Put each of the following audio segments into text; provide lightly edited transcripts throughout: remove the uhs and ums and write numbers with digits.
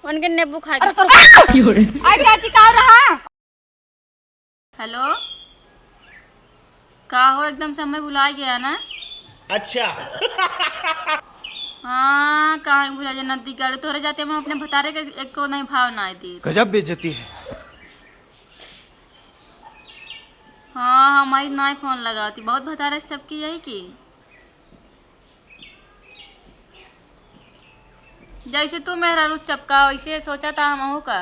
उनके नींबू खा गए। आई चाची कहाँ रहा? हेलो, का हो एकदम से हमें भुला गया ना? अच्छा। हाँ कहाँ भुला जाए, नदी गाड़ी तोरे जाते हम अपने भतारे के एक को नहीं भाव ना दी। गजब बेइज्जती है। हाँ हमारी ना ही फोन लगाती, बहुत भतारे सबकी यही की। जैसे तू मेरा रुस चपका वैसे सोचा था हम का।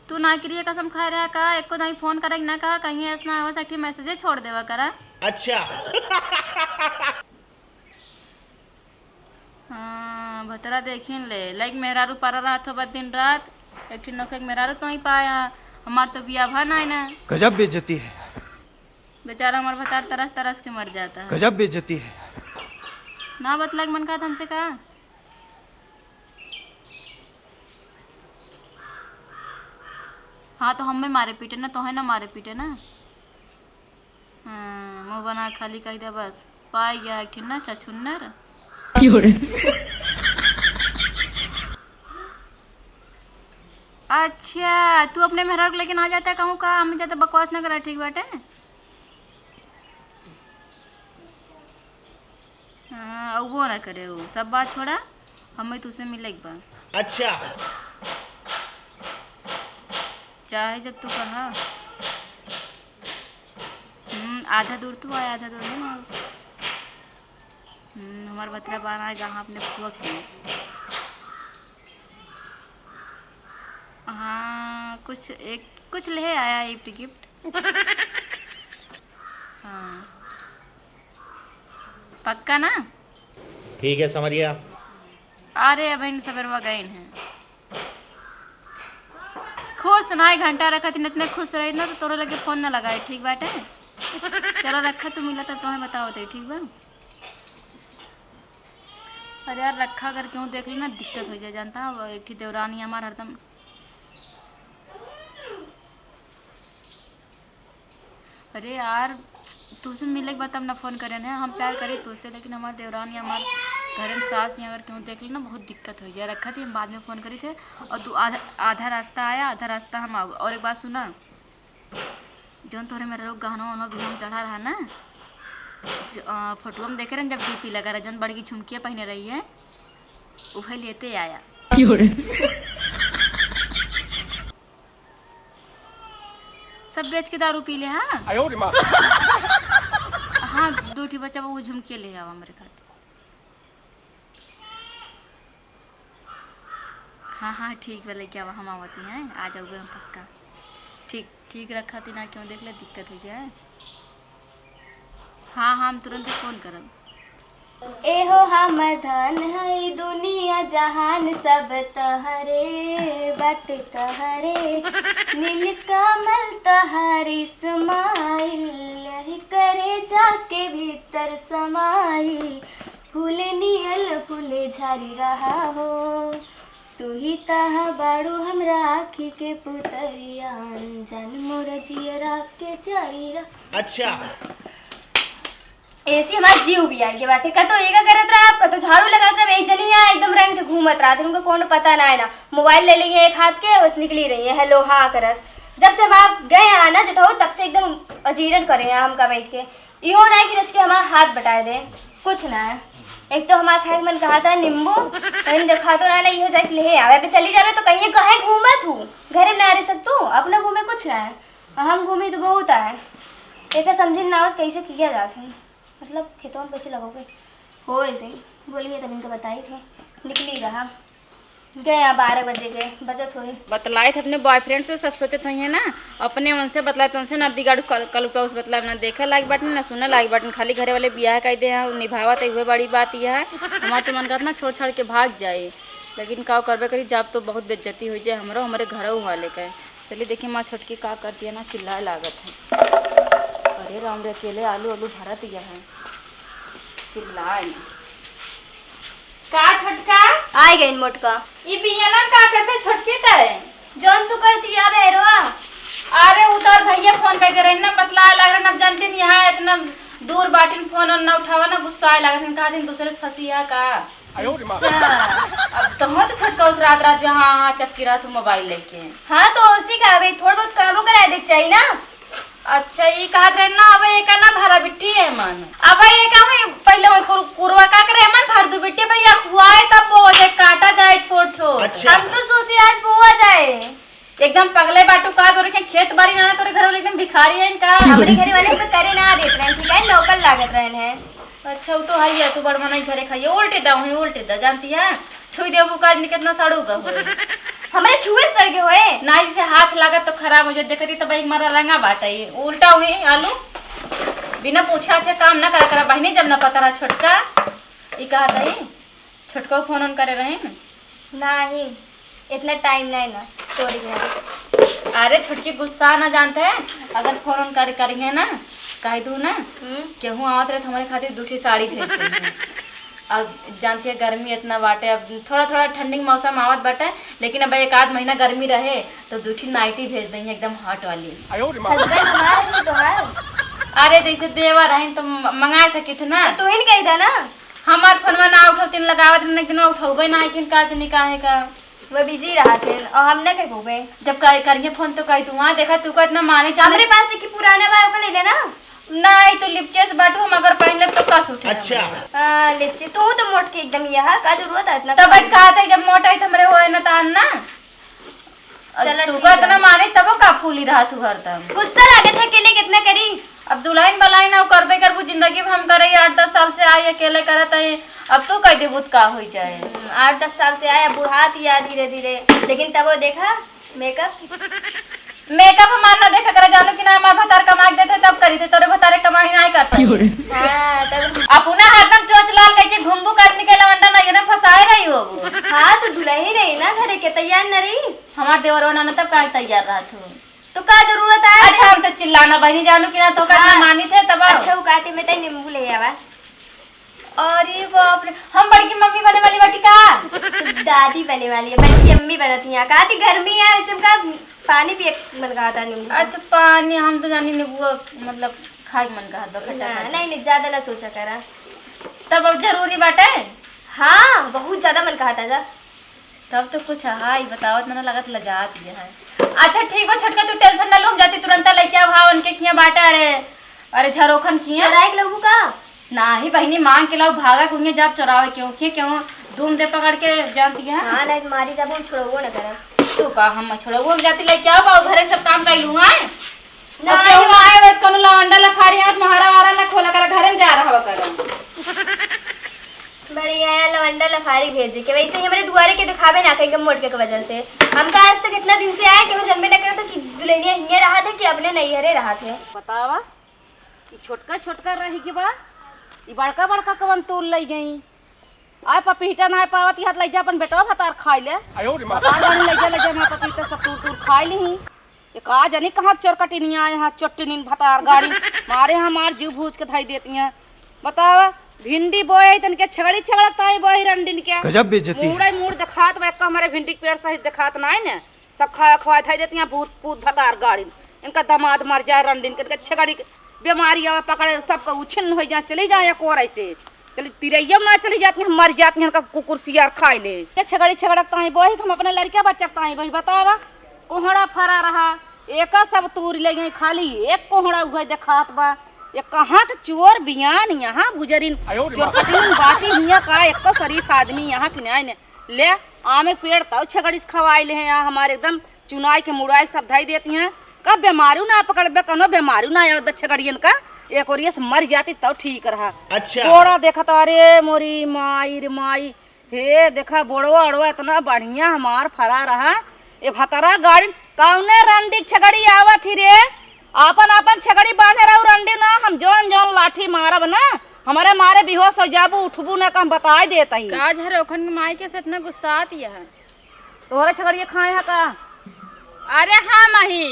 तू ना करिए कसम खा रहा का, एक को नहीं फोन करे ना कहा कहीं ऐसा हो सकती मैसेज छोड़ देवा करा। अच्छा। हाँ भतरा देखिन ले लाइक मेहरारू पारा रहा था दिन रात एक नौके मेहरारू तो ही पाया। हमार तो बिया भा ना है ना। गजब बेइज्जती है। बेचारा हमार भतार तरस तरस के मर जाता है। गजब बेइज्जती है। ना बतला मन का हमसे कहा। हाँ तो हमें मारे पीटे ना, तो है ना मारे पीटे ना। हाँ मुँह बना खाली कह दे बस। पाई गया एक ना छछुन्नर। अच्छा तू अपने मेहरारू को लेकिन आ जाता है कहूँ का, हमें ज्यादा बकवास ना करा ठीक बाटे। हाँ वो ना करे वो सब बात छोड़ा, हमें तुझसे मिले एक बार। अच्छा। चाहे जब तू कहा। आधा दूर तू आया आधा दूर नहीं। हमारा बतरा बान आए जहाँ अपने फुआ की। हाँ कुछ ले आया गिफ्ट गिफ्ट। हाँ पक्का ना। ठीक है समरिया। अरे बहन सबरवा गए हैं। खुश ना घंटा रखा थी इतने खुश रही ना तो तोरे लगे फोन ना लगाए ठीक बाटे। चलो रखा तो मिला तो तुम्हें बताओ थे ठीक बा। अरे यार रखा अगर क्यों देख ली ना दिक्कत हो जाए जानता है, एक देवरानी हमारा हरदम। अरे यार तुझसे मिले के बाद तब ना फोन करे ना, हम प्यार करी तुझसे लेकिन हमारे देवरानी हमारे घर में सास ही अगर क्यों देख ली ना बहुत दिक्कत हो जाए। रखा थी हम बाद में फ़ोन करी थे और तू आधा रास्ता आया आधा रास्ता हम आओ। और एक बात सुना, जौन तोरे मेरे लोग गहना वहना भी हम चढ़ा रहा ना फोटो हम देखे रहे जब डीपी लगा रहा जौन बड़की झुमकियाँ पहने रही है वह लेते आया। सब बेच के दारू पी ले। हाँ हाँ दो ठी बच्चा वो झुमके ले आवा मेरे खाते। हाँ हाँ ठीक है लेके आवा हम आवती हैं आ जाओगे हम पक्का। ठीक ठीक रखा थी ना क्यों देख ले दिक्कत हो जाए। हाँ हाँ हम तुरंत फ़ोन करब। एहो हमर धन है दुनिया जहान सब तहरे बट तहरे नील कमल तहारी समाइल यही करे जाके भीतर समाइल फूल नियल फूल झारी रहा हो तू ही तहा बाड़ू हमरा आखी के पुतरिया जन मोर जियरा के चारी रहा। अच्छा। ऐसी हमारे जीव भी आई के बाटे का तो एका करत रहा आपका तो झाड़ू लगात रहा एक जनी है एकदम रंग घूमत रहा तुमको कौन पता ना है ना मोबाइल ले ली है एक हाथ के बस निकली रही है हेलो हाँ करत। जब से हम आप गए आना जटाओ तब से एकदम अजीरन करे हम का बैठ के यो ना कि रच के हमारा हाथ बटाए दे कुछ ना है। एक तो हमारा खाए मन कहा था नींबू कहीं देखा तो ना ये हो जाए ले आवे पे चली जावे तो कहीं कहे घूमत हूँ घर में ना रह सकतू अपना घूमे कुछ ना है हम घूमे तो बहुत है एक समझी ना कैसे किया जाता है मतलब खेतों में पैसे लगोगे हो ऐसे ही बोलिए तब इनको बताई थे निकली रहा गए 12 बजे गए बचत हुई बतलाए थे अपने बॉयफ्रेंड से सब सोचे थे ना अपने उनसे बतलाए तो उनसे नदी गाड़ू कल उस बतला ना देखे लाइक बटन ना सुने लाइक बटन खाली घरे वाले ब्याह कह दे निभावा तो हुए बड़ी बात यह है। हमारा तो मन करता ना छोड़ छाड़ के भाग जाए लेकिन का करबे करी जब तो बहुत बेइज्जती हो जाए हमरो हमारे घर वाले का। चलिए देखिए माँ छोटकी का कर दिया ना चिल्लाए लागत है। अरे राम रे अकेले आलू आलू भरा दिया है चिल्लाए ना का छटका आए गए मोटका ये पियाला का करते छोटकी तय जौन तू करती यार है रो अरे उधर भैया फोन करके रहे ना बतला लग रहा न जानते यहाँ इतना दूर बाटिन फोन और न उठावा ना गुस्सा लगा कहा दिन दूसरे से फंसी है का अब तो हो तो छोटका उस रात रात में हाँ हाँ चक्की रहा तू मोबाइल लेके। हाँ तो उसी का भाई थोड़ा बहुत कामों कराए देख चाहिए ना। अच्छा ये कहा रहे ना अब एक ना भरा बिट्टी है मन अब ये का हुई पहले वो कुरवा का करे मन भर दू बिट्टी भैया खुआए तब वो जाए काटा जाए छोट छोट। अच्छा। हम तो सोचे आज बोआ जाए। एकदम पगले बाटू का तोरे के खेत बाड़ी ना तोरे घर वाले एकदम भिखारी है इनका। हमारे घर वाले तो करे ना देत रहे ठीक है नौकर लागत रहे हैं। अच्छा वो तो है तू बड़ मना घरे खाइए उल्टे दाऊ है उल्टे दा जानती है छुई देबू का कितना सड़ूगा होए हमारे छुए सड़के होए ना जैसे हाथ लागत तो खराब हो जाए देखती तो भाई हमारा रंगा बाटा ये उल्टा हुई आलू बिना पूछा अच्छा काम ना करा बहनी जब ना पता रहा छोटका ये कहा था ही छोटको फोन ऑन करे रहे ना नहीं इतना टाइम नहीं ना सॉरी। अरे छोटकी गुस्सा ना जानते हैं अगर फोन ऑन करेंगे ना कह दू ना केहू आवत रहे हमारे खातिर दूसरी साड़ी भेज देंगे। अब जानती है गर्मी इतना बाटे अब थोड़ा थोड़ा ठंडी के मौसम आवत बाटे लेकिन अब एक आध महीना गर्मी रहे तो दूसरी नाइटी भेज देंगे एकदम हॉट वाली। हस्बैंड हमारा तो है। अरे जैसे देवा रहे तो मंगा सके थे ना तो ही कही था ना हमार फोनवा ना उठौती लगावत न दिन उठौबे ना है किन काज निकाहे का वो बिजी रहा थे और हम न कह गए जब करिए फोन तो कही तू वहाँ देखा तू का इतना माने हमारे पास एक पुराना बा ओका ले लेना नहीं तो लिपचेस बाटू हम अगर पहन ले तो का सूट अच्छा। लिपचे तू तो मोट के एकदम यह का जरूरत है इतना तब कहा था जब मोटा है हमरे होए ना तान ना चलो तू ठीक का है। इतना माने तब का फूली रहा तू हरदम गुस्सा लगे थे अकेले कितना करी अब दुल्हन बलाई ना करबे करबू जिंदगी में हम करे 8-10 साल से आई अकेले करत है अब तू कह देबू का हो जाए 8-10 साल से आया बुढ़ात या धीरे धीरे लेकिन तब वो देखा मेकअप हमार ना देखा करे जानू कि ना हमार भतार कमाई देते तब करी थे तोरे भतारे कमाई नहीं करता हाँ तब अपना हरदम चोच लाल करके घुमबू करने के लवंडा ना एकदम फसाए रही हो वो हाँ तो दुल्हन रही ना घरे के तैयार न रही हमार देवरवा ना तब का तैयार रहा तू तो का जरूरत है अच्छा हम तो चिल्लाना बहनी जानू कि ना तो का हाँ। मानी थे तब अच्छा वो कहते मैं तई नींबू ले आवा अरे बाप रे हम बड़की मम्मी बने वाली बाटी का तो दादी बने वाली है बड़ी अम्मी बनती है कहती गर्मी है वैसे का पानी पिए मन कहा था नींबू अच्छा पानी हम तो जानी नींबू मतलब खाए के मन कहा दो खट्टा खट्टा। नहीं नहीं ज्यादा ना सोचा करा तब अब जरूरी बाटे हाँ बहुत ज्यादा मन कहा था तब तो कुछ हाई बताओ मैंने लगत लजात ये है। अच्छा ठीक बा छोटका तू टेंशन ना लो हम जाती तुरंत लेके आ भाव उनके खिया बाटा अरे झरोखन खिया चराए लोगों का नाही बहनी मांग के लाओ भागा कुंगे जब चोरावे क्यों धूम दे पकड़ के जानती है हाँ नहीं तुम्हारी जब हम छोड़ो ना करा तो का हम छोड़ो वो जाती ले क्या बाऊ घरे सब काम कर लूंगा ना केहू आए वे कोनो लवंडा लफाड़ी हाथ महारा वारा ना खोला कर घरे में जा रहा कर बढ़िया है लवंडा लफारी भेजे के वैसे ही हमारे दुआरे के दिखावे ना कहीं मोट के वजह से हम का आज तक इतना दिन से आए कि हम जन्मे न करे तो कि दुल्हनिया हिंगे रहा थे कि अपने नैहरे रहा थे बतावा ई छोटका छोटका रही के बा ई बड़का बड़का कवन तोल लई गई आय पपीता ना पावत हाथ लई जा अपन बेटवा भतार खाई ले बार लई जा मैं पपीता सब तूर खाई ली ये का जानी कहां चोरकटिनी आए हां चोटनी भतार गाड़ी मारे हमार जीव भूज के धाई देती हैं बतावा भिंडी बोए तन के छगड़ी छगड़ता है बोई रंडीन के गजब बेइज्जती है। मुड़े मुड़ दिखात में हमारे भिंडी के पेड़ सहित दिखात ना है ने सब खाया खवाए थाई देती हैं भूत भूत भतार गाड़ी इनका दामाद मर जाए रंडीन के छगड़ी बीमारी आवे पकड़े सबका उछिन्न हो जाए चली जाए कोर ऐसे चली तिरैया ना चली जाती हैं मर जाती हैं कुकुर सियार खाई ले के छगड़ी छगड़ता है बोही हम अपने लड़का बच्चा है वही बतावा कोहड़ा फरा रहा एक सब तूर ले गई खाली एक कोहड़ा उगे दिखात बा ये कहाँ तो चोर बियान यहाँ गुजरिन चोरपटिन बाटी हिया का एक तो शरीफ आदमी यहाँ किनाए ने ले आम के पेड़ तब छगड़ी खवाई ले हैं यहाँ हमारे एकदम चुनाई के मुड़ाई सब धाई देती हैं कब बीमारू ना पकड़बे कनो बीमारू ना आवे छगड़ियन का एक और ये मर जाती तब ठीक रहा। अच्छा। बोड़ा देखा तो अरे मोरी माई रे माई हे देखा बोड़वा अड़वा इतना बढ़िया हमार फरा रहा ये भतरा गाड़ी कौने रंडी छगड़ी आवत ही रे आपन आपन छगड़ी बांधे रहू रंडी ना हम जौन जौन लाठी मारब ना हमारे मारे बेहोश हो जाबू उठबू ना हम बताई देता ही आज हर ओखन के माई के से इतना गुस्सा आती है तोहरे छगड़िया खाए है का अरे हाँ माही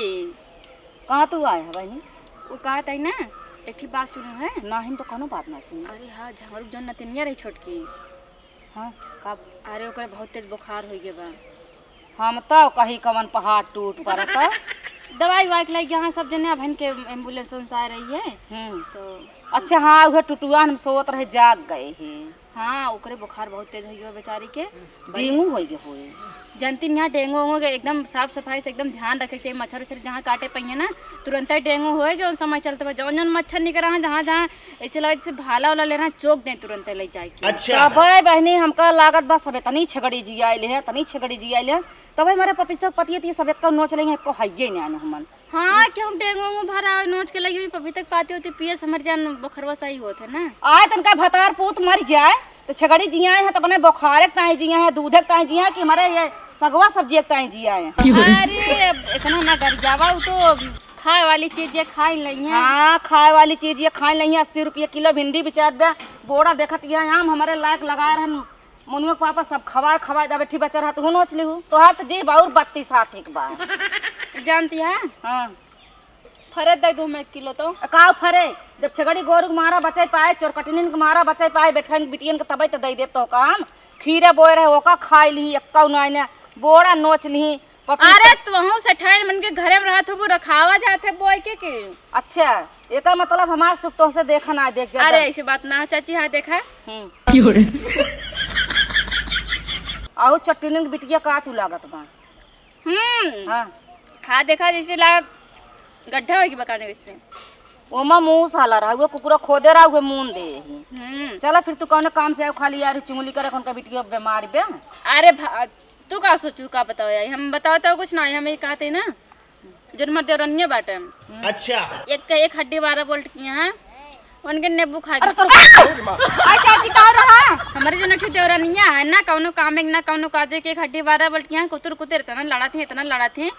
कहाँ तू आए है बहनी वो कहा था ना एक ही बात सुनो है ना हम तो कोनो बात ना सुनी अरे हाँ झगड़ू जौन नतनिया रही छोटकी हाँ कब अरे ओकरे बहुत तेज बुखार हो गए बा हम तो कहीं कवन पहाड़ टूट पड़ता दवाई वाई के लगे यहाँ सब जने बहन के एम्बुलेंस आ रही है तो अच्छा हाँ उहे टुटुआ हम सोत रहे जाग गए हैं। हाँ ओकरे बुखार बहुत तेज हो गया बेचारी के। डेंगू हो गए होए। जानती यहाँ डेंगू होंगे के एकदम साफ सफाई से एकदम ध्यान रखे चाहिए। मच्छर उच्छर जहाँ काटे पहिए ना तुरंत ही डेंगू होए जो समय चलते हुए जौन जौन मच्छर निकल रहा है जहाँ जहाँ ऐसे लगे जैसे भाला वाला ले रहा है चोक दें तुरंत ले जाए के। अच्छा तबे बहनी हमका लागत बस सबे तनी छगड़ी जी आइले है तनी छगड़ी जी आइले है तबे हमारे पपिस्तो पतिये थी सबे का नोच लेंगे को हइये ना हमन। हाँ क्यों डेंगू भरा नोच के लगी हुई पपीता पाती होती पिए समर जान बुखरवा सही होते ना। आए तनका भतार पूत मर जाए तो छगड़ी जिया है तो अपने बुखारे ताई जिया है दूधे ताई जिया है कि हमारे ये सगवा सब्जी ताई जिया है। अरे इतना ना डर जावा तो खाए वाली चीज ये खा ही नहीं है। हाँ खाए वाली चीज ये खाए नहीं है। 80 रुपये किलो भिंडी बेचा दे बोरा देखत ये आम हमारे लायक लगा रहन मनुआ के पापा सब खवाए खवाए दा बैठी बच्चा रहा तो नोच ली हूँ तो हार तो जी बाउर 32 साथ एक बार जानती है हाँ फरद दे दूं मैं 1 किलो तो का फरे जब छगड़ी गोरु के मारा बचाई पाए चोरकटिन के मारा बचाई पाए बेटन बिटियन के तबे तो दे दे तो काम खीरे बोए रहे ओका खाई ली एक्का ने बोरा नोच ली। अरे तुहू से ठाइन मन के घरे में रहत हो रखावा जाते बोए के अच्छा एक मतलब हमार सुख तो से देखा ना देख जा। अरे ऐसी बात ना चाची हाँ देखा आओ चट्टनी के बिटिया का तू लागत बा। हाँ हाँ देखा जैसे लागत गड्ढा होगी बकाने वैसे ओमा मुंह साला रहा वो कुकुरा खोदे रहा हुए मुंह दे। चला फिर तू कौन काम से खाली यार चुंगली करे कौन का बिटिया बीमार बे। अरे तू का सोचू का बताओ यार हम बताओ तो कुछ ना हम ये कहते ना जन्म देवरनिया बाटे। अच्छा एक हड्डी 12 वोल्ट की है उनके नींबू खा अरे चाची का रहा हमारे जो नठी देवरनिया है ना कौनो काम ना कौनो काजे के एक हड्डी 12 वोल्ट की है कुतर कुतर इतना लड़ा थे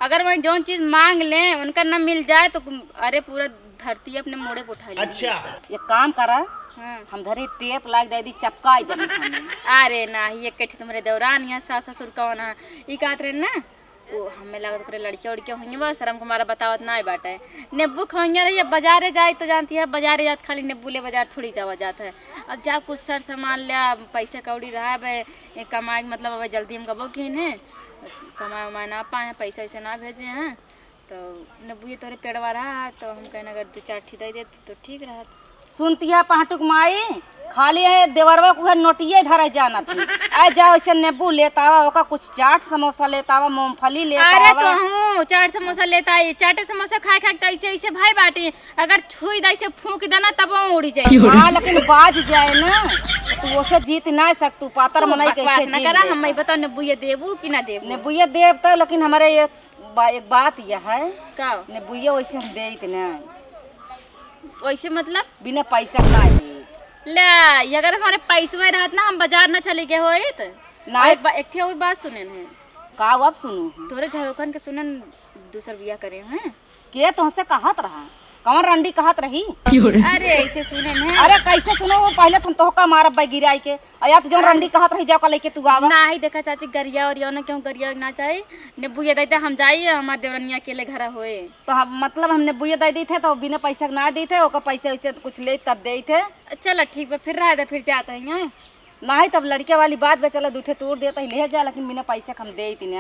अगर वही जो चीज मांग ले उनका न मिल जाए तो अरे पूरा धरती अपने मोड़े पे उठा ले। अच्छा ये काम करा हाँ। हम धरे टेप लाग दे दी चपकाई दे अरे ना ये कठी तुम्हारे दौरान यहाँ सास ससुर कौन है ये कहते रहे ना वो हमें लगा तो लड़कियाँ उड़कियाँ होंगी बस शर्म को हमारा बतावत ना बाटे नींबू खाएंगे रही बाजारे जाए तो जानती है बाजारे जात खाली नींबू ले बाजार थोड़ी जावा जाता है। अब जा कुछ सर सामान लिया पैसे कौड़ी रहा है कमाए मतलब अब जल्दी हम कबो की ने कमाए उमाए ना पाए पैसा वैसे ना भेजे हैं तो नींबू ये तोरे पेड़वा रहा तो हम कहना अगर 2-4 ठी दे देते तो ठीक रहा। सुनती है पहाटुक माई खाली है देवरवा को नोटिए धरा जाना थी आए जाओ ऐसे नींबू लेता हुआ ओका कुछ चाट समोसा लेता हुआ मूंगफली लेता हुआ। अरे तो हूँ चाट समोसा लेता है चाटे समोसा खाए खाए तो ऐसे भाई बाटी अगर छुई दे से फूंक देना तब वो उड़ी जाए। हाँ लेकिन बाज जाए ना तो उसे जीत ना सकतू पातर मनाई कैसे ना करा हम बताओ नींबू ये देबू कि ना देबू। नींबू देव तो लेकिन हमारे ये एक बात यह है का नींबू वैसे हम दे इतना वैसे मतलब बिना पैसा का ले अगर हमारे पैसे में रहत ना हम बाजार ना चले गए हो ना एक थी और बात सुने हैं का अब सुनू तोरे झारखंड के सुनन दूसर बिया करे हैं के तुमसे कहत रहा कौन रंडी कहत रही। अरे ऐसे सुने हैं अरे कैसे सुनो वो पहले तुम तो का मारब भाई गिराई के या तो जो रंडी कहत रही जाओ का लेके तू आवा ना ही देखा चाची गरिया और ना क्यों गरिया ना चाहिए नींबू ये देते हम जाइए हमारे देवरनिया अकेले घर होए तो हम मतलब हमने बुए दे दी थे तो बिना पैसा ना दी थे ओका पैसे वैसे कुछ ले तब दे थे। चलो ठीक है फिर रहा फिर जाते हैं यहाँ ना ही तब लड़के वाली बात बे चला दूठे तोड़ देता ही ले जा लेकिन बिना पैसे हम दे ही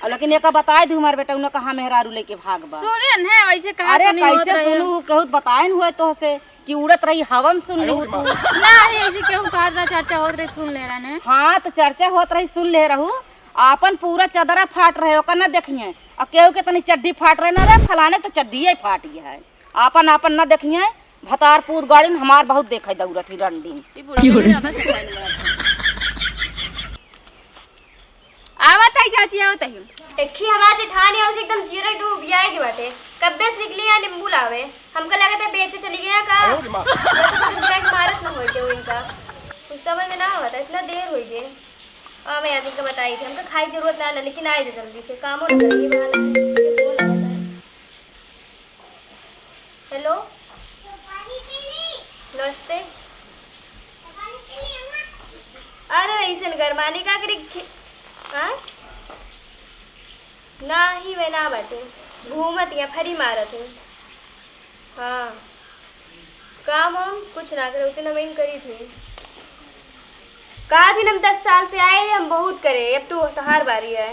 और लेकिन एक बताए दू हमारे बेटा उन्हें कहा मेहरारू लेके भाग बा सुने हैं वैसे कहा अरे कैसे सुनू कहूँ बताए हुए तो से कि उड़त रही हवा में सुन लू तू ना ऐसे क्यों कहा चर्चा होत रही सुन ले रहा हाँ तो चर्चा होत रही सुन ले रहू आपन पूरा चदरा फाट रहे ओकर ना देखिए और केहू के तनी चड्डी फाट रहे ना रे फलाने तो चड्डी फाट गया है आपन आपन ना देखिए भतारपुर गाड़ी हमार बहुत देखे दौड़त ही रंडी आवत है चाची आवत है देखी हमार जेठानी और एकदम जीरा एकदम उबियाए के बाटे कब्बे से निकली या नींबू लावे हमका लगा था बेचे चली गया का डायरेक्ट मारत ना होई के इनका कुछ समझ में ना आवता इतना देर होई गए। हां मैं आदमी को बताई थी हमका खाई जरूरत ना ना लेकिन आए जल्दी से काम और करिए बहाना। हेलो नमस्ते अरे ऐसे गरमानी का करी ना ही वे ना बाटे घूमत या फरी मारत है। हाँ काम हम कुछ ना करे उतना मैं करी थी कहा थी हम 10 साल से आए हम बहुत करे अब तो तहार बारी है।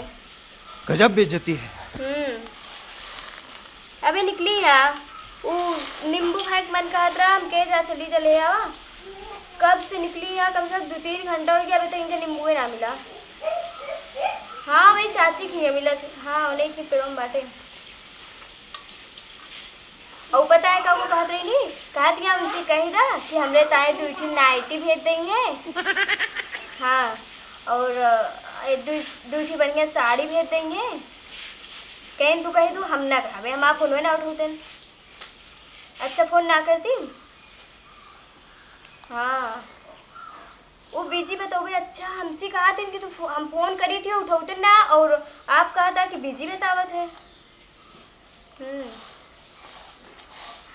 गजब बेइज्जती है। अबे निकली है वो नींबू खाए के मन कहत रहा हम के जा चली चले आवा। कब से निकली है, कम से कम 2-3 घंटा हो गया, अभी तक इनका नींबू ही ना मिला। हाँ वही चाची की है मिला। हाँ उन्हीं की पेड़ों में बाटे। और पता है कब वो कहत रही नहीं, कहत क्या उनसे कही था कि हमरे ताए 2 नाइटी भेज देंगे। हाँ और 2 बढ़िया साड़ी भेज देंगे। कहीं तू कही तू हम ना कहा हम आप फोन ना उठते। अच्छा फोन ना करती। हाँ वो बिजी बताओगे। अच्छा हमसे कहा था कि तू हम फोन करी थी उठाते ना, और आप कहा था कि बिजी बतावत है।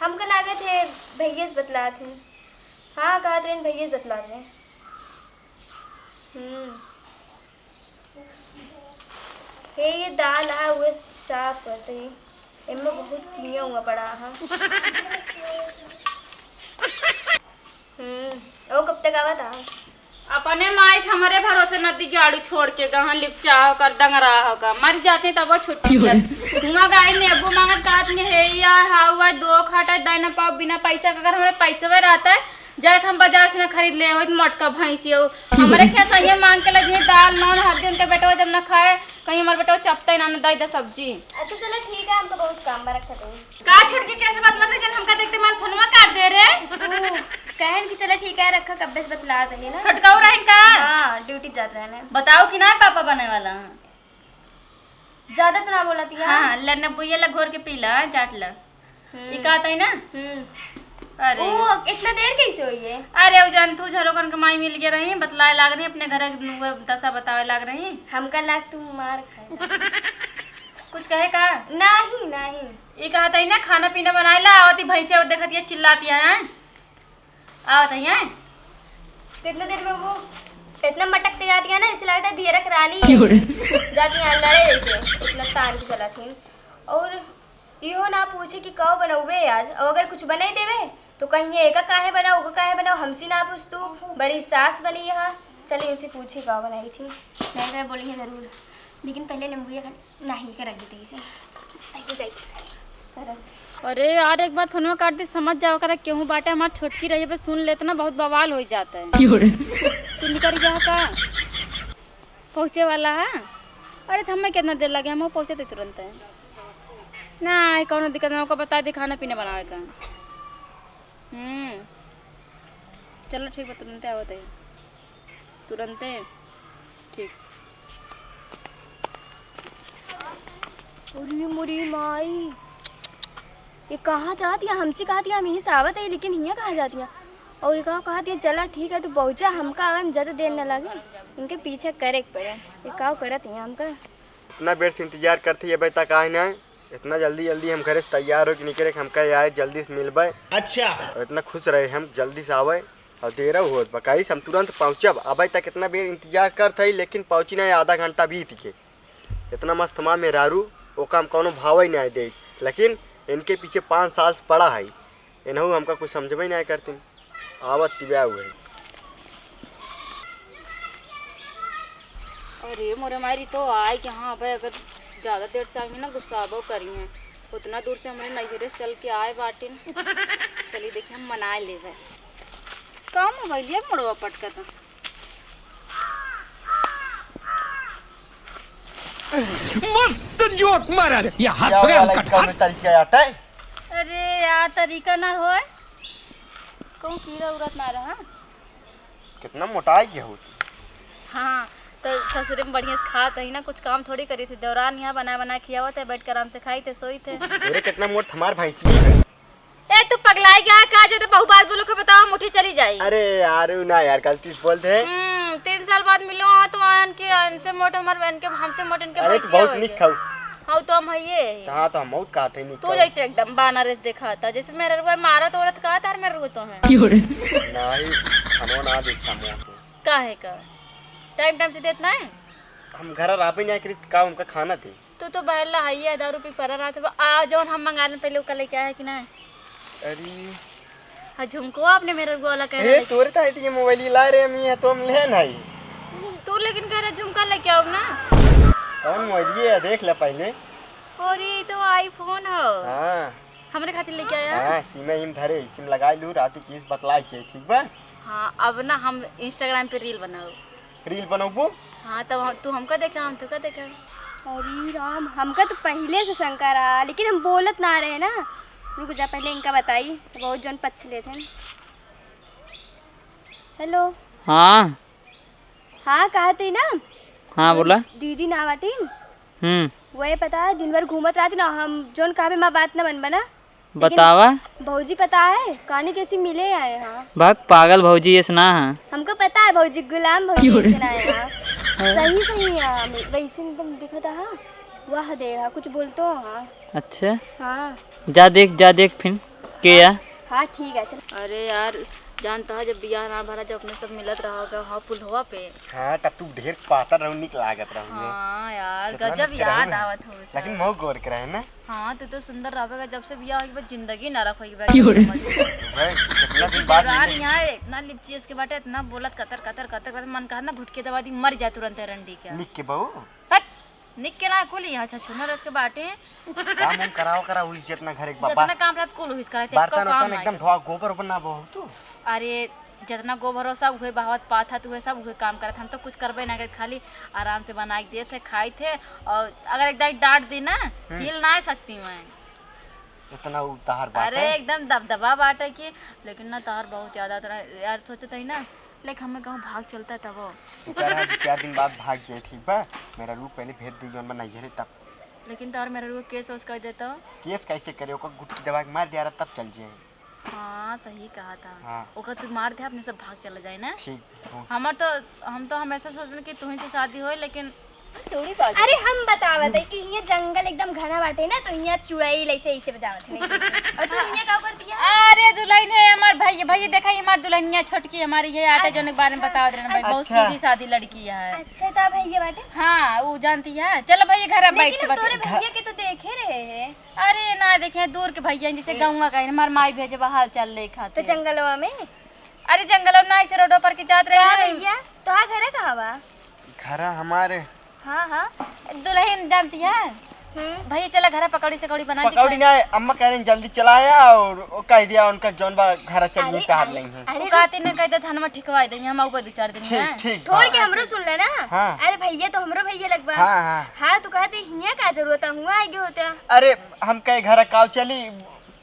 हम कल आ गए थे भैया से बतला थे। हाँ कहा थे भैया से बतला थे। ये दाल है वो साफ करते हैं, इनमें बहुत कीड़ा हुआ पड़ा है। वो कब तक आवा था? अपने माइक हमारे भरोसे नदी गाड़ी छोड़ के कहाँ लिपचा होकर डंगरा होकर मर जाते तब वो छुट्टी हुआ गाय ने अबू मांगत काट ने है या हुआ 2 खाटा दाना पाव बिना पैसा का। अगर हमारे पैसे में रहता है जाए हम बाजार से ना खरीद ले हो मटका भैंसी हो हमारे क्या सही मांग के लगे दाल नॉन हल्दी उनके बेटा जब ना खाए कहीं हमारे बेटा चपता ही ना दाई दा सब्जी। अच्छा चलो ठीक है, हमको बहुत काम में रखा तुम का छोड़ के कैसे बतला रहे जन हमका देखते माल फोनवा काट दे रे कहन की चलो ठीक है रखा कब से बतला देनी ना। छटकाऊ रहन का। हाँ ड्यूटी जात रहने। बताओ कि ना पापा बने वाला ज्यादा तो ना बोला थी। हाँ लन्ना बुइया ला घोर के पीला जाट ला ई का तई ना। अरे ओ इतना देर कैसे हुई है? अरे वो जान तू झरोकन के माई मिल गए रही बतलाए लाग रही अपने घर दशा बतावे लाग रही। हमका लाग तू मार खाए। कुछ कहे का? नहीं नहीं ये कहा था ना खाना पीना बनाए ला आवती भैंसे देखती है चिल्लाती है आवत है। कितने देर में वो इतना मटकते जाती है ना, इसे लगता है धीरक रानी जाती है लड़े जैसे इतना तान की चला थी। और यो ना पूछे कि कब बनाओगे आज, और अगर कुछ बना देवे तो कहीं एक काहे बनाओ वो काहे बनाओ हमसे ना पूछ तू बड़ी सास बनी है। चलिए इनसे पूछी कब बनाई थी। नहीं तो बोली है जरूर, लेकिन पहले नींबू नहीं के रख देते इसे नहीं चाहिए। अरे यार एक बार फोन में काट दी समझ जाओ कर क्यों बाटे हमारी छोटकी रही पे सुन लेते ना बहुत बवाल हो जाता है। तू निकल जा का पहुँचे वाला है। अरे हमें कितना देर लगे हम पहुँचे थे तुरंत है ना कौन दिक्कत ना को बता दे खाना पीना बनावे का। चलो ठीक है तुरंत आवत है तुरंत ठीक। अरे मुरी माई ये कहाँ जाती है? हमसे कहा दिया हम यहीं से आवत है, लेकिन यहाँ कहाँ जाती है? और कहा दिया चला ठीक है तू पहुँचा हमका आवे में ज़्यादा देर न लगे इनके पीछे करे पड़े। ये का करत है हमका इतना देर से इंतजार करती है तक आए ना इतना जल्दी जल्दी हम घर से तैयार हो के निकले हमका आए जल्दी से मिलबे। अच्छा और इतना खुश रहे हम जल्दी से आवे और देर हो बकाई हम तुरंत पहुँचब। अबे तक इतना देर इंतजार करते लेकिन पहुँची नहीं आधा घंटा बीत के। इतना मस्त माँ मेहरारू वो काम कौनो भाव ही नहीं दे, लेकिन इनके पीछे 5 साल से पड़ा है इन्हों हमका कुछ समझबे नहीं करती आवत तिब्या हुए। अरे मोरे मारी तो आए कि हाँ भाई अगर ज़्यादा देर से आएंगे ना गुस्साबो करिए उतना दूर से हमारे नैहरे चल के आए बाटिन। चलिए देखिए हम मना ले गए कम मोबाइल मोड़वा पटका था। मस्त जोक मारा रे ये हंस रहे हम कटहल में तरीका आता है। अरे यार तरीका ना हो कहूँ कीड़ा उड़त ना रहा। कितना मोटाई की होती। हाँ तो ससुरे में बढ़िया से खाते ही ना कुछ काम थोड़ी करी थी दौरान यहाँ बना खियावा थे बैठ कर आराम से खाई थे सोई थे। अरे कितना मोट हमार भैंसी है। ए तू पगलाई क्या कहा जाते बहु बात बोलो के बताओ मुठी चली जाई। अरे यार ना यार गलती से बोलते हैं। 3 साल बाद मिलो तो इनके इनसे मोटे हमारे बहन के हमसे मोटे इनके अरे तो बहुत निक खाऊ। हाँ तो हम है हाँ तो हम बहुत कहते हैं निक तू जैसे एकदम बानरस देखा था जैसे मेरे को मारा तो औरत कहा था मेरे को तो है नहीं हमो ना दे समो काहे का टाइम टाइम से देतना है। हम घर आ भी नहीं करी का उनका खाना थे। तू तो बहला है 10 रुपये पर रहा था आ जौन हम मंगाने पहले वो लेके आया कि ना। अरे हाँ झुमको आपने मेरे को वाला कह ए तोरे ता ये मोबाइल ला रे मी है तो हम ले नहीं तू लेकिन कह रहा झुमका लेके आओ ना। कौन मोबाइल ये देख ले पहले। और ये तो आईफोन हो हाँ हमरे खातिर लेके आया। हाँ सिम हिम धरे सिम लगाई लू रात किस बतलाई के ठीक बा। हाँ अब ना हम इंस्टाग्राम पे रील बनाओ। रील बनोबू हाँ तब तू हमका देखा हम तुका देखा। अरे राम, हमका तो पहले से शंका रहा, लेकिन हम बोलत ना रहे ना। रुक जा, पहले इनका बताई तो बहुत जन पछ लेते हैं। हेलो। हाँ हाँ कहती ना। हाँ बोला। दीदी ना बाटी हम्म वही पता है, दिन भर घूमत रहती ना, हम जोन कहा माँ बात ना बन बना। बतावा। भौजी पता है कहानी कैसी मिले आए। हाँ भाग पागल भौजी ऐसा ना है। हमको पता है भौजी, गुलाम भौजी ऐसे ना है। हाँ सही सही है, वैसे एकदम दिखा था। हाँ वाह दे रहा कुछ बोलतो। हाँ अच्छा हाँ जा देख फिर के या। हाँ ठीक है चल। अरे यार जानता है जब बियाह ना भरा जब अपने सब मिलत रहोगे हाँ पुलवा पे। हाँ तब तू ढेर पातर रहू निक लागत रहू। हाँ यार कितना गजब नीक याद रहे। आवत हो सब। लेकिन मोह गोर करे ना। हाँ तू तो सुंदर रहेगा जब से बियाह होगी जिंदगी ना रखोगी। भाई कितना दिन बाद यार यहाँ इतना लिपचियस के बाटे इतना बोलत कतर मन कहा ना घुटके दबा दी मर जा तुरंत रंडी के। लिख के बहू हट निक के ना कुल यहाँ छछुना रस के बाटे काम हम करा हुई जितना घर एक बाबा जितना काम रात कुल हुई करे बर्तन काम वर्तन एकदम धोआ गोबर ऊपर ना बहू तू। अरे जितना गोबर हो सब उहे बहावत पात था तो सब उहे काम करत। हम तो कुछ करबे ना करत, खाली आराम से बना के दिए थे खाए थे। और अगर एकदम डांट दी ना हिल ना सकती मैं। इतना उतार बात अरे है। एकदम दबदबा बाटे की। लेकिन ना तार बहुत याद आता रहा यार, सोचते ही ना लेकिन हमें कहूँ भाग चलता तब वो। तू कह रहा है 4 दिन बाद भाग गए ठीक बा। मेरा रूप पहले भेज दी जोन बनाइए रे तब। लेकिन तार मेरे को केस उस कर देता हूँ। केस कैसे करे ओकर गुटकी दबा के मार दिया रहा तब चल जाए। हाँ सही कहा था। हाँ। ओकर तू मार दे अपने सब भाग चला जाए ना। ठीक हो। हम तो हमेशा सोचने कि तू ही से शादी हो लेकिन थोड़ी बात। अरे हम बतावत है कि ये जंगल एकदम घना बाटे ना, तो यहाँ चुड़ैल ऐसे बजावत है। और तू यहाँ का करती है? अरे दुल्हन है हमार भाई देखा हमार दुल्हनिया छोटकी हमारी ये आते जो के बारे में बता रहे भाई बहुत अच्छा। सीधी सादी लड़की है। अच्छा था भैया बाटे। हाँ वो जानती है। चलो भैया घर अब बैठ लेकिन के हम तोरे बता। भैया के तो देखे रहे हैं। अरे ना देखे दूर के भैया जैसे गाँव का हमार माई भेजे बाहर चल रहे तो खाते। जंगलवा में अरे जंगल ना ऐसे रोडों पर के जात कहा रहे भैया तो हाँ घर कहाँ बा? घर हमारे हाँ हाँ दुल्हन जानती है भैया चला घर पकौड़ी सकौड़ी बना के पकौड़ी ना अम्मा कह रही जल्दी चलाया और कह दिया उनका जौन बा घर चलिए कहा नहीं है। वो कहते न कहते धनमा ठिकवा देंगे हम ऊपर 2-4 दिन ठीक में। ठीक थोड़ के हमरो सुन ले ना। हाँ। अरे भैया तो हमरो भैया लगवा। हाँ हाँ हाँ तो कहते हिया का जरूरत है, हुआ आगे होता। अरे हम कहे घर काव चली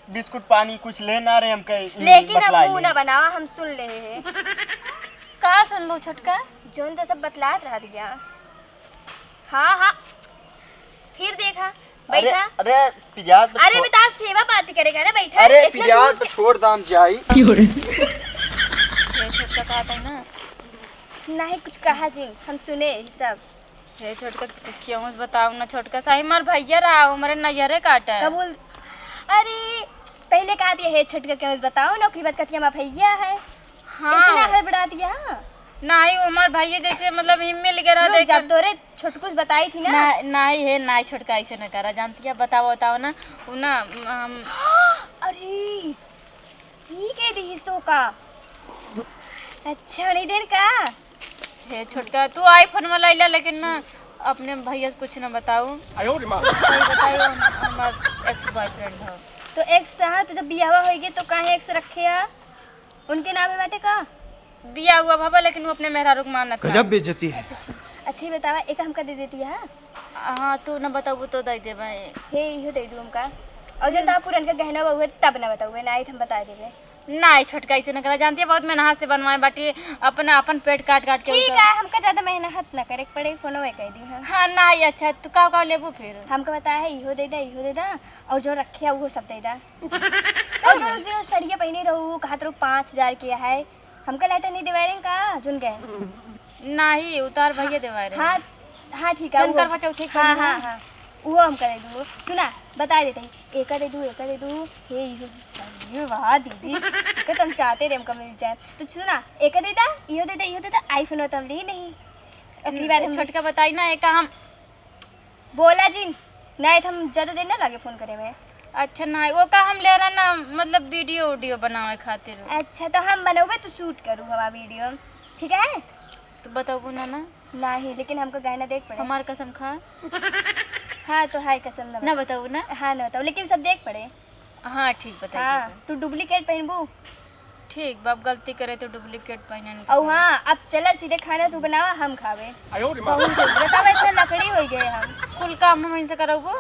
बिस्कुट पानी कुछ लेना रहे हम कहे लेकिन अब मुंह ना बनावा, हम सुन ले हैं। का सुन लो छोटका जोन तो सब बतलात रहा दिया। हाँ हाँ फिर देखा अरे बैठा। अरे पियाज अरे बता सेवा बात करेगा ना बैठा। अरे इतना पियाज दूर छोड़ दाम जाई। ये छोटका कहता है ना से- नहीं कुछ कहा जी, हम सुने ही सब। ये छोटका क्यों बताओ ना छोटका सही मार भैया रहा हमारे नजरे काटा है। कबूल। अरे पहले कहा दिया है छटका क्यों बताओ ना, फिर बात कहती है भैया है। इतना हाँ हड़बड़ा दिया। नहीं हमार भैया जैसे मतलब हिम मिल गया रुक जा, तोरे छोटकुछ बताई थी ना। नहीं है नहीं छोटका ऐसे न करा जानती है। बताओ ना वो ना हम अरे ठीक है दीस तो का। अच्छा नहीं देर का। हे छोटका तू आईफोन वाला ले लेकिन ना अपने भैया से कुछ ना बताओ। सही बताइए हमार एक्स बॉयफ्रेंड हो। तो एक्स हाँ तो जब बियाह होगी तो काहे एक्स रखे है? उनके नाम है बेटे का। बिया हुआ भाभा लेकिन वो अपने मेहरारू को मानत गजब बेइज्जती है। अच्छा ही बतावा, एक हमका दे देती है। हाँ तू न बताऊ तो दे दे भाई। हे इहो दे दूँ हमका। और जो ता पुरन का गहना बहु है तब ना बताऊँ ना, हम बता देवे। नहीं छोटका ऐसे न करा जानती है बहुत मेहनत से बनवाए बाटी अपना अपन पेट काट काट के। ठीक है हमका ज्यादा मेहनत ना करे पड़े, फोनो में कह दी हम। हाँ नहीं अच्छा तू का लेबू फिर। हमको बताया है इहो दे दा और जो रखे है वो सब दे दा। और जो उस दिन सड़िया पहने रहू कहा तो 5000 किया है, हमका लाइटर नहीं दिवारे का जुन गए। नहीं उतार भैया देवा रे। हाँ हाँ ठीक है। करवा चौथी हाँ हाँ हाँ वो हम कर दूँ। सुना बता देते हैं, एक दे दूँ हे ये वाह दीदी एक तुम चाहते रे हमका मिल जाए तो सुना एक दे दा इहो दे दा आईफोन तुम ली नहीं। अगली बार हम छोटका बताई ना एक हम बोला जी नहीं हम ज्यादा देर ना लगे फोन करे में। अच्छा नहीं वो का हम ले रहा ना मतलब वीडियो बनावे खातिर। अच्छा तो हम बनोगे तो शूट करूँ हमारा वीडियो ठीक है। तो बताओ ना नहीं लेकिन हमको गहना देख पड़े। हमार कसम खा हाँ तो हाय कसम ना बताओ ना। हाँ ना बताओ, लेकिन सब देख पड़े। हाँ ठीक बताइए। हाँ तू डुप्लीकेट पहनबू। ठीक बाप, गलती करे तो डुप्लीकेट पहने और हाँ अब चला सीधे खाना तू बनावा हम खावे। बहुत बतावा इतना लकड़ी हो गए हम। कुल काम हम इनसे करबो।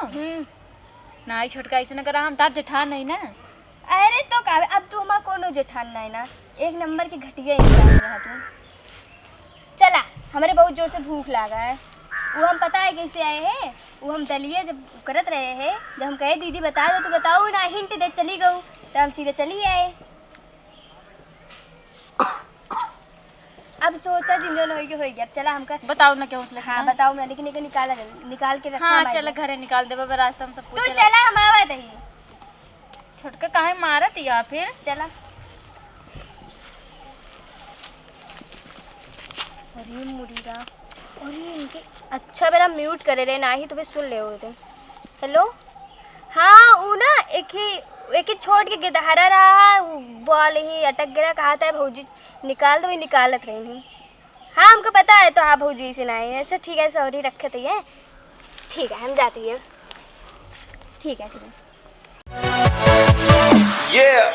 ना छोटका ऐसे न करा, हम तार जेठान नहीं ना। अरे तो का अब तू हमारा कोनो जेठान नहीं ना, एक नंबर की घटिया इंसान है तू। चला हमारे बहुत जोर से भूख लगा है। वो हम पता है कैसे आए हैं, वो हम दलिए जब करत रहे हैं, जब हम कहे दीदी बता दो तो बताओ ना, हिंट दे चली गऊ तो हम सीधे चली आए। अब सोचा दिन दोनों हो गया, अब चला हमका बताओ ना क्या उसले। हाँ बताओ ना, लेकिन एक निकाल के रखा। हाँ चल घरे निकाल देबे रास्ता में सब तू पूछ। चला हम आवत ही। छोटका काहे मारत या फिर। चला अरे मुड़ीरा, अरे इनके अच्छा मेरा म्यूट करे रहे ना ही तो वे सुन ले होते। हेलो हाँ वो ना एक ही छोड़ के गिदहरा रहा, बॉल ही अटक गया, कहा था भौजी निकाल दो, वही निकालत रही नहीं। हाँ हमको पता है तो हाँ भौजी से ना है। अच्छा ठीक है सॉरी रखे तो ये ठीक है हम जाती है। ठीक है ठीक है। Yeah.